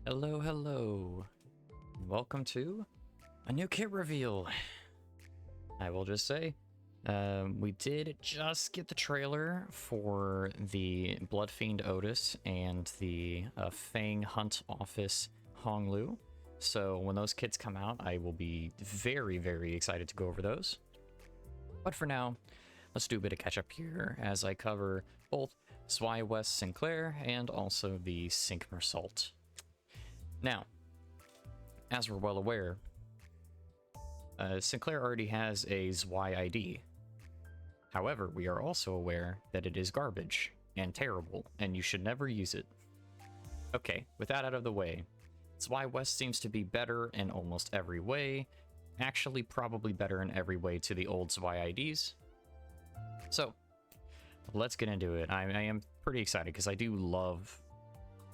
Hello, hello. Welcome to a new kit reveal. I will just say, we did just get the trailer for the Bloodfiend Otis and the Fang Hunt Office Honglu. So when those kits come out, I will be very, very excited to go over those. But for now, let's do a bit of catch up here as I cover both Zwei West Sinclair and also the Cinq Mersault. Now, as we're well aware, Sinclair already has a Zwei ID. However, we are also aware that it is garbage and terrible, and you should never use it. Okay, with that out of the way, Zwei West seems to be better in almost every way, actually probably better in every way to the old Zwei IDs. So, let's get into it. I am pretty excited because I do love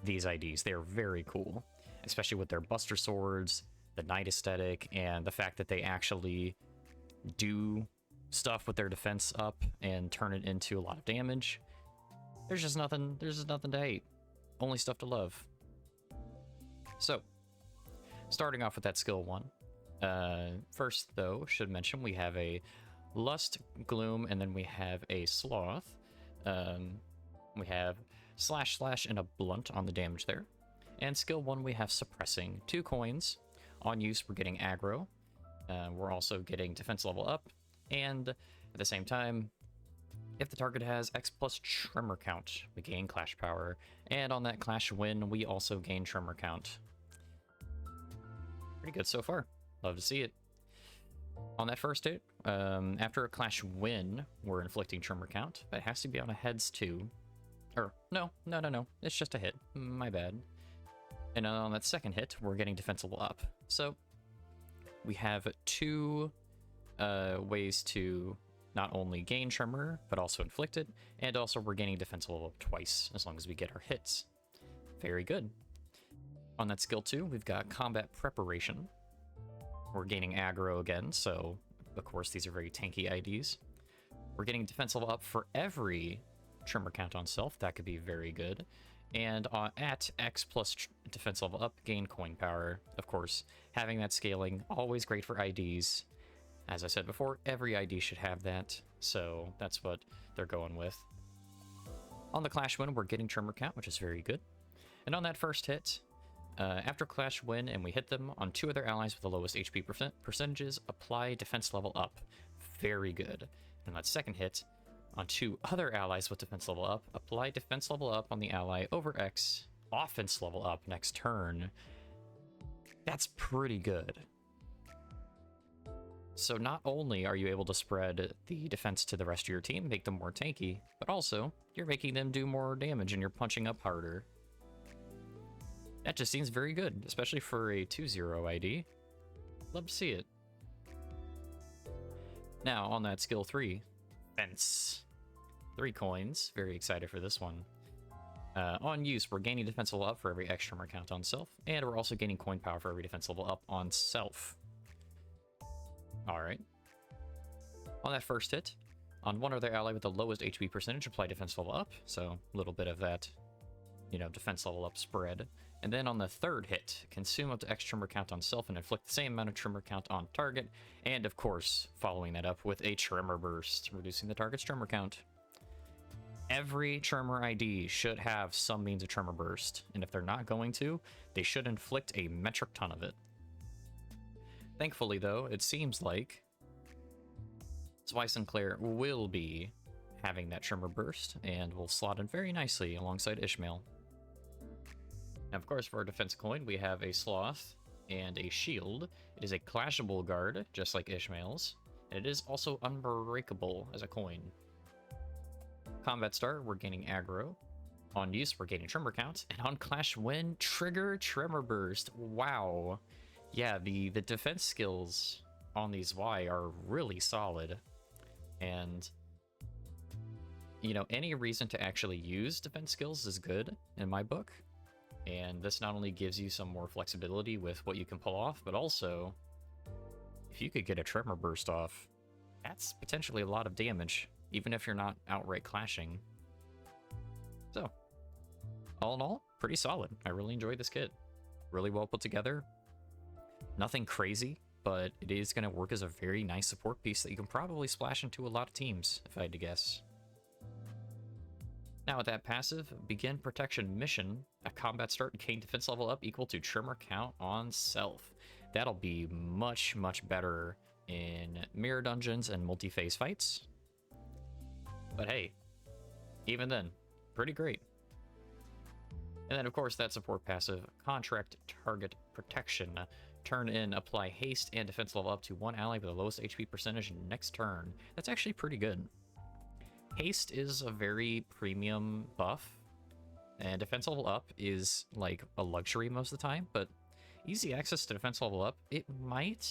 these IDs. They are very cool, especially with their Buster Swords, the Knight aesthetic, and the fact that they actually do stuff with their defense up and turn it into a lot of damage. There's just nothing to hate. Only stuff to love. So, starting off with that skill one. First, though, should mention we have a Lust, Gloom, and then we have a Sloth. We have Slash Slash and a Blunt on the damage there. And skill 1, we have Suppressing. 2 coins. On use, we're getting aggro. We're also getting defense level up. And at the same time, if the target has X plus Tremor count, we gain Clash Power. And on that Clash win, we also gain Tremor count. Pretty good so far. Love to see it. On that first hit, after a Clash win, we're inflicting Tremor count. But it has to be on a heads too. Or, no. It's just a hit. My bad. And on that second hit, we're getting defense level up. So, we have 2 ways to not only gain Tremor, but also inflict it. And also, we're gaining defense level up twice, as long as we get our hits. Very good. On that skill 2, we've got Combat Preparation. We're gaining aggro again, so, of course, these are very tanky IDs. We're getting defense level up for every Tremor count on self. That could be very good. And at X plus defense level up, gain coin power. Of course, having that scaling, always great for IDs. As I said before, every ID should have that, so that's what they're going with. On the Clash win, we're getting Tremor count, which is very good. And on that first hit, after Clash win and we hit them on 2 other allies with the lowest HP percentages, apply defense level up. Very good. And on that second hit, on 2 other allies with defense level up, apply defense level up on the ally over X, offense level up next turn. That's pretty good. So not only are you able to spread the defense to the rest of your team, make them more tanky, but also you're making them do more damage and you're punching up harder. That just seems very good, especially for a 2-0 ID. Love to see it. Now, on that skill 3, Fence. 3 coins. Very excited for this one. On use, we're gaining defense level up for every X Tremor count on self, and we're also gaining coin power for every defense level up on self. Alright. On that first hit, on 1 other ally with the lowest HP percentage, apply defense level up, so a little bit of that, defense level up spread. And then on the third hit, consume up to X Tremor count on self and inflict the same amount of Tremor count on target, and of course, following that up with a Tremor Burst, reducing the target's Tremor count. Every Tremor ID should have some means of Tremor Burst, and if they're not going to, they should inflict a metric ton of it. Thankfully, though, it seems like Zwei Sinclair will be having that Tremor Burst, and will slot in very nicely alongside Ishmael. Now, of course, for our defense coin, we have a Sloth and a Shield. It is a clashable guard, just like Ishmael's, and it is also unbreakable as a coin. Combat start, we're gaining aggro. On use, we're gaining Tremor count. And on Clash win, trigger Tremor Burst. Wow. Yeah, the defense skills on these Y are really solid. And, any reason to actually use defense skills is good in my book. And this not only gives you some more flexibility with what you can pull off, but also, if you could get a Tremor Burst off, that's potentially a lot of damage, even if you're not outright clashing. So, all in all, pretty solid. I really enjoyed this kit. really well put together. Nothing crazy, but it is going to work as a very nice support piece that you can probably splash into a lot of teams, if I had to guess. Now with that passive, begin protection mission. At combat start, gain defense level up equal to trimmer count on self. That'll be much, much better in mirror dungeons and multi-phase fights. But hey, even then, pretty great. And then of course that support passive, contract target protection. Turn in, apply haste and defense level up to one ally with the lowest HP percentage next turn. That's actually pretty good. Haste is a very premium buff, and defense level up is like a luxury most of the time, but easy access to defense level up, it might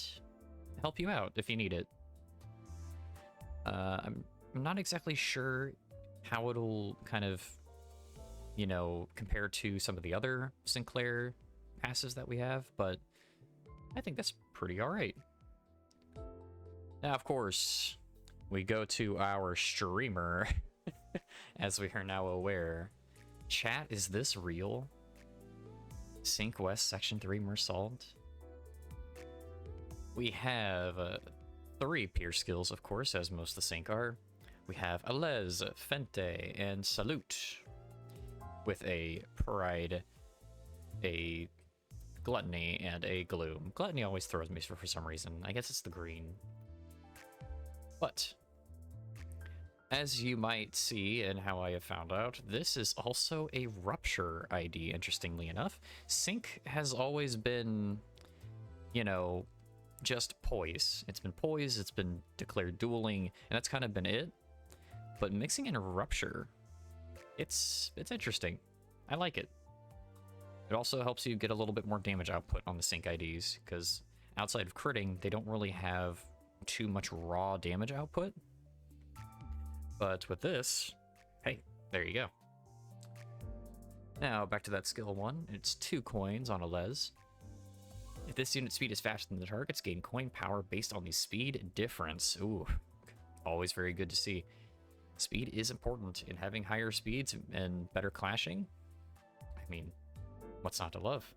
help you out if you need it. I'm not exactly sure how it'll kind of, you know, compare to some of the other Sinclair passes that we have, but I think that's pretty alright. Now, of course, we go to our streamer, as we are now aware. Chat, is this real? Cinq West, Section 3 Mersault. We have 3 Pierce skills, of course, as most of the Cinq are. We have Alez, Fente, and Salute, with a Pride, a Gluttony, and a Gloom. Gluttony always throws me for some reason. I guess it's the green. But as you might see and how I have found out, this is also a Rupture ID, interestingly enough. Cinq has always been, you know, just Poise. It's been Poise, it's been declared dueling, and that's kind of been it. But mixing in Rupture, it's interesting. I like it. It also helps you get a little bit more damage output on the Cinq IDs, because outside of critting, they don't really have too much raw damage output. But with this, hey, there you go. Now, back to that skill 1. It's 2 coins on a les. If this unit speed is faster than the targets, gain coin power based on the speed difference. Ooh, always very good to see. Speed is important in having higher speeds and better clashing. I mean, what's not to love?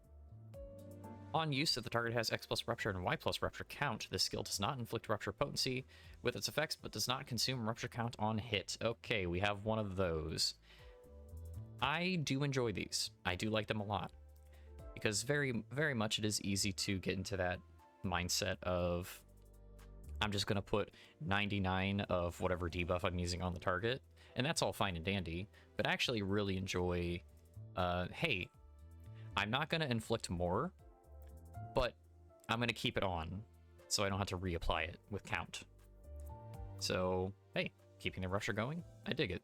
On use, if the target has X plus Rupture and Y plus Rupture count, this skill does not inflict Rupture potency with its effects, but does not consume Rupture count on hit. Okay, we have one of those. I do enjoy these. I do like them a lot. Because very, very much it is easy to get into that mindset of, I'm just going to put 99 of whatever debuff I'm using on the target, and that's all fine and dandy, but I actually really enjoy, hey, I'm not going to inflict more, but I'm going to keep it on, so I don't have to reapply it with count. So, hey, keeping the Rupture going, I dig it.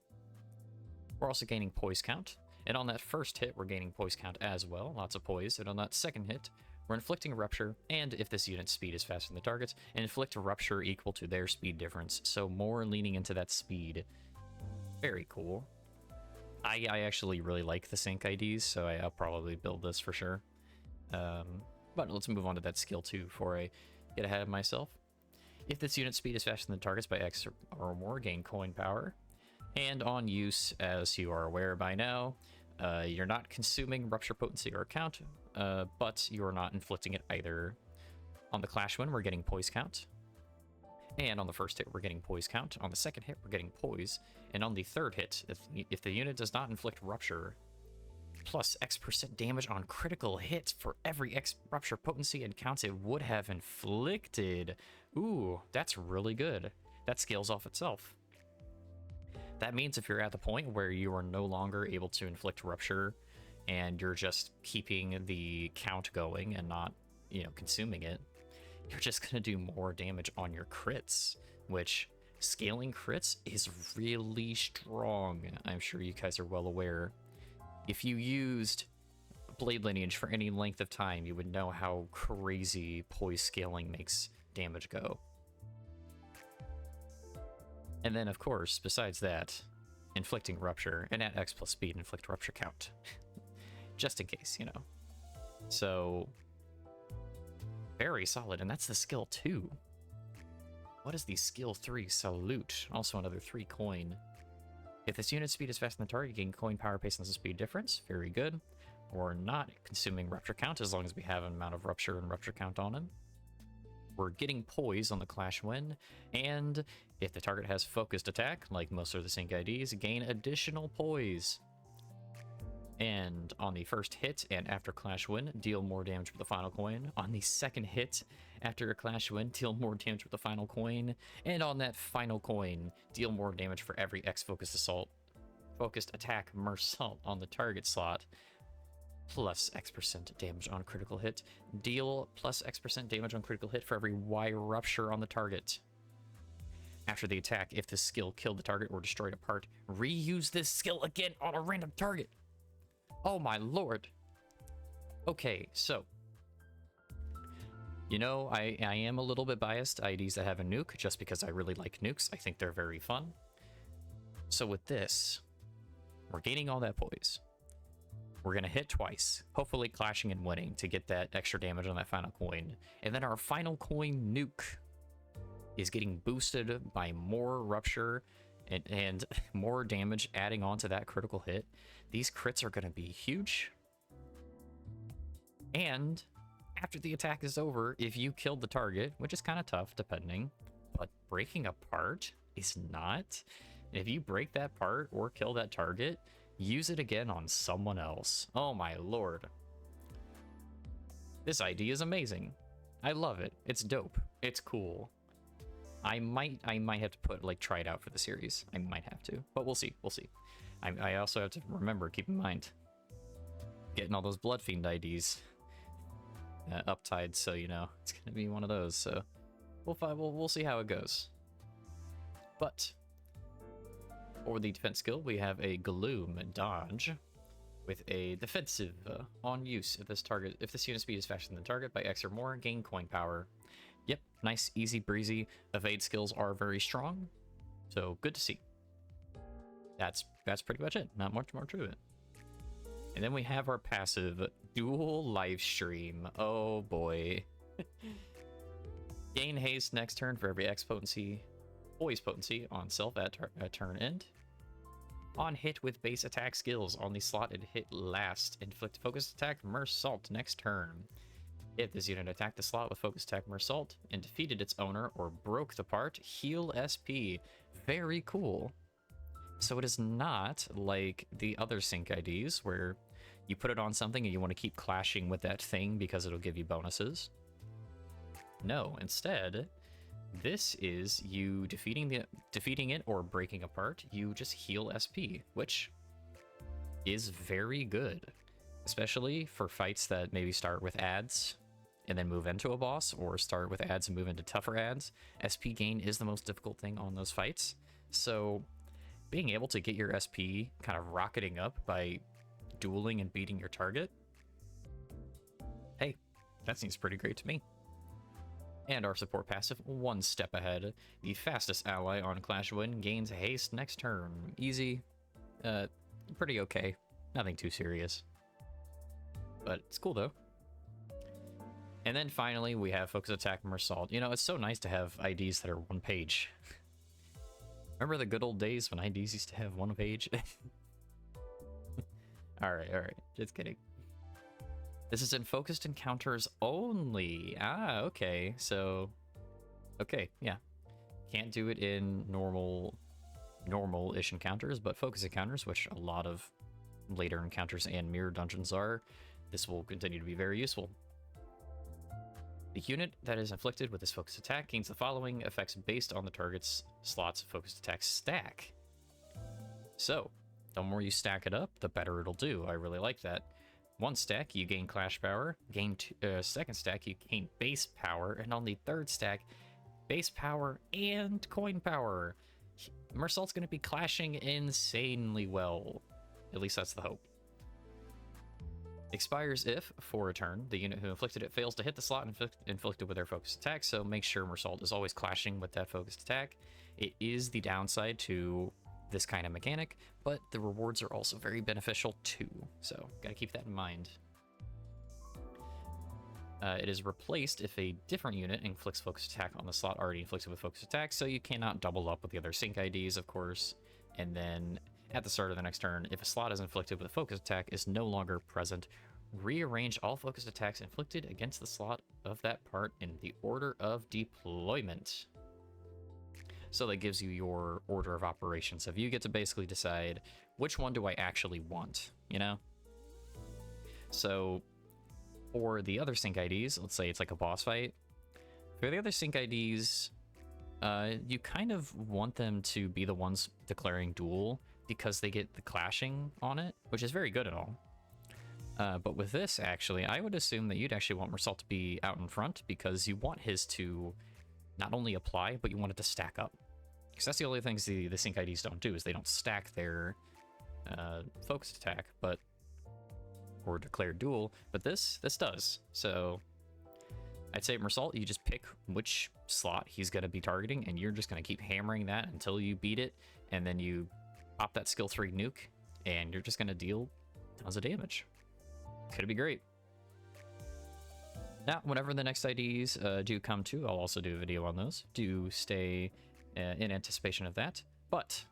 We're also gaining Poise count, and on that first hit, we're gaining Poise count as well, lots of Poise, and on that second hit, we're inflicting Rupture, and if this unit's speed is faster than the target's, inflict Rupture equal to their speed difference, so more leaning into that speed. Very cool. I actually really like the Cinq IDs, so I'll probably build this for sure. But let's move on to that skill 2 before I get ahead of myself. If this unit's speed is faster than the target's by X or more, gain coin power. And on use, as you are aware by now, you're not consuming Rupture potency or count, but you're not inflicting it either. On the Clash win, we're getting Poise count. And on the first hit, we're getting Poise count. On the second hit, we're getting Poise. And on the third hit, if the unit does not inflict Rupture, plus X% damage on critical hits for every X Rupture potency and counts it would have inflicted. Ooh, that's really good. That scales off itself. That means if you're at the point where you are no longer able to inflict Rupture and you're just keeping the count going and not, you know, consuming it, you're just going to do more damage on your crits, which scaling crits is really strong. I'm sure you guys are well aware. If you used Blade Lineage for any length of time, you would know how crazy Poise scaling makes damage go. And then, of course, besides that, inflicting Rupture, and at X plus speed, inflict Rupture count. Just in case, you know. So, very solid, and that's the skill 2. What is the skill 3? Salute. Also another 3 coin. If this unit's speed is faster than the target, gain coin power based on the speed difference. Very good. or not consuming rupture count as long as we have an amount of rupture and rupture count on him. We're getting poise on the Clash win, and if the target has focused attack, like most of the sync IDs, gain additional poise. And on the first hit and after Clash win, deal more damage with the final coin. On the second hit after a Clash win, deal more damage with the final coin. And on that final coin, deal more damage for every X-focused focused attack Mersault on the target slot. Plus X% damage on critical hit. Deal plus X% damage on critical hit for every Y rupture on the target. After the attack, if the skill killed the target or destroyed a part, reuse this skill again on a random target. Oh my lord. Okay, so you know, I am a little bit biased to IDs that have a nuke just because I really like nukes. I think they're very fun. So with this, we're gaining all that poise. We're going to hit twice, hopefully clashing and winning to get that extra damage on that final coin. And then our final coin nuke is getting boosted by more rupture and more damage adding on to that critical hit. These crits are going to be huge. And after the attack is over, if you killed the target, which is kind of tough depending, but breaking a part is not. If you break that part or kill that target, use it again on someone else. Oh my lord. This idea is amazing. I love it. It's dope. It's cool. I might have to try it out for the series. I might have to, but we'll see. We'll see. I also have to remember, keep in mind, getting all those Bloodfiend IDs uptied, so you know it's gonna be one of those. So we'll see how it goes. But for the defense skill, we have a Gloom Dodge with a defensive on use. If this unit speed is faster than the target by X or more, gain coin power. Yep, nice, easy breezy. Evade skills are very strong, so good to see. That's pretty much it. Not much more to it. And then we have our passive Dual Live Stream. Oh boy. Gain haste next turn for every X potency. Poise potency on self at turn end. On hit with base attack skills on the slot it hit last. Inflict focused attack Mersault next turn. If this unit attacked the slot with focused attack Mersault and defeated its owner or broke the part, heal SP. Very cool. So it is not like the other sync IDs where you put it on something and you want to keep clashing with that thing because it'll give you bonuses. No, instead, this is you defeating it or breaking apart. You just heal SP, which is very good, especially for fights that maybe start with ads and then move into a boss, or start with ads and move into tougher ads. SP gain is the most difficult thing on those fights. So being able to get your SP kind of rocketing up by dueling and beating your target, hey, that seems pretty great to me. And our support passive, one step ahead. The fastest ally on Clash win gains haste next turn. Easy, pretty okay. Nothing too serious, but it's cool though. And then finally, we have Focus Attack Mersault. You know, it's so nice to have IDs that are one page. Remember the good old days when IDs used to have one page? Alright, just kidding. This is in focused encounters only. Ah, okay. So, okay, yeah. Can't do it in normal-ish encounters, but focus encounters, which a lot of later encounters and mirror dungeons are, this will continue to be very useful. The unit that is inflicted with this focused attack gains the following effects based on the target's slot's focused attack stack. So, the more you stack it up, the better it'll do. I really like that. One stack, you gain clash power. Second stack, you gain base power. And on the third stack, base power and coin power. Mersault's going to be clashing insanely well. At least that's the hope. Expires if, for a turn, the unit who inflicted it fails to hit the slot inflicted with their focused attack, so make sure Mersault is always clashing with that focused attack. It is the downside to this kind of mechanic, but the rewards are also very beneficial too, so gotta keep that in mind. It is replaced if a different unit inflicts focused attack on the slot already inflicted with focused attack, so you cannot double up with the other sync IDs, of course. And then At the start of the next turn, if a slot is inflicted with a focus attack is no longer present, rearrange all focused attacks inflicted against the slot of that part in the order of deployment. So that gives you your order of operations. So you get to basically decide which one do I actually want, you know? So for the other sync IDs, let's say it's like a boss fight. For the other sync IDs, you kind of want them to be the ones declaring duel because they get the clashing on it, which is very good at all. But with this, actually, I would assume that you'd actually want Mersault to be out in front because you want his to not only apply, but you want it to stack up. Because that's the only things the sync IDs don't do, is they don't stack their focus attack, or declare duel, but this does. So I'd say Mersault, you just pick which slot he's going to be targeting, and you're just going to keep hammering that until you beat it, and then you pop that skill 3 nuke, and you're just going to deal tons of damage. Could be great. Now, whenever the next IDs do come to, I'll also do a video on those. Do stay in anticipation of that. But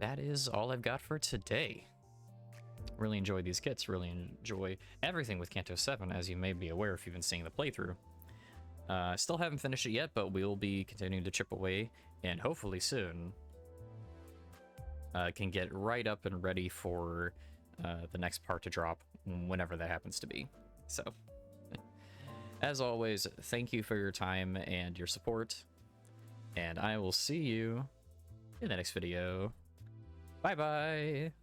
that is all I've got for today. Really enjoy these kits. Really enjoy everything with Canto 7, as you may be aware if you've been seeing the playthrough. Still haven't finished it yet, but we'll be continuing to chip away, and hopefully soon can get right up and ready for the next part to drop, whenever that happens to be. So, as always, thank you for your time and your support, and I will see you in the next video. Bye-bye!